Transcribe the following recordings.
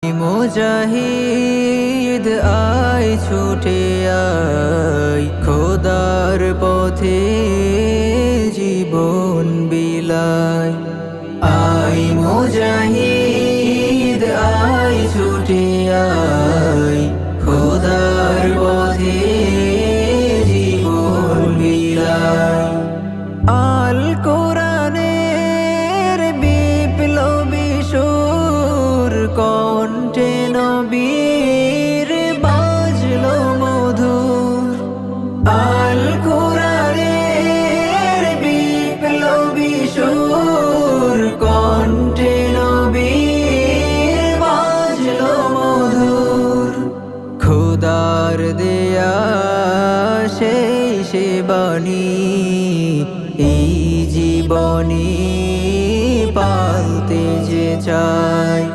মুজাহিদ আয় ছুটে আয় খোদার পথে জীবন বিলায়। আয় মুজাহিদ আয় ছুটে আয় খোদার পথে জীবন বিলায়। আল কোরআনের বিপ্লবী সুর কণ্ঠে নবীর বাজলো মধুর। আল কোরআনের বিপ্লবী সুর কণ্ঠে নবীর বাজলো মধুর। খোদার দেয়া সেই সে বাণী এই জীবনী পালতে যে চায়।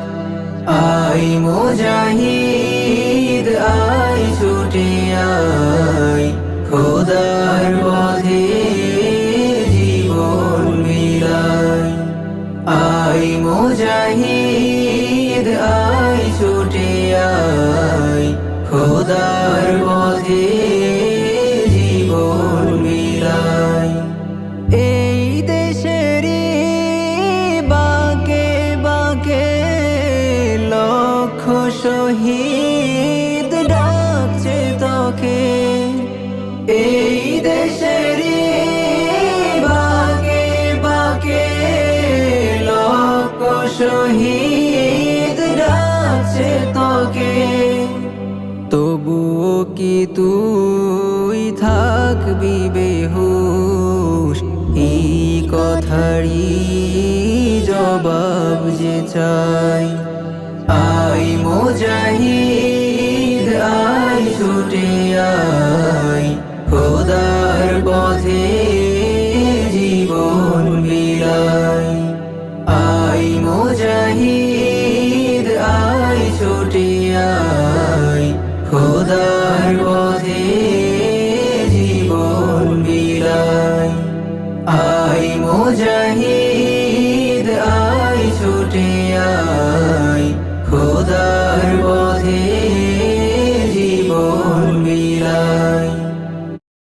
আয় মুজাহিদ আয় ছুটে আয় খোদার পথে জীবন বিলায়। আয় মুজাহিদ আয় ছুটে আয় খোদার পথে জীবন বিলায়। এই দেশেরই বাঁকে বাঁকে লক্ষ শহীদ ডাকছে তোকে। এই দেশেরই বাঁকে বাঁকে লক্ষ শহীদ ডাকছে তোকে। তবুও কি তুই থাকবি বেহুশ এই কথারই জবাব যে চাই। আয় মুজাহিদ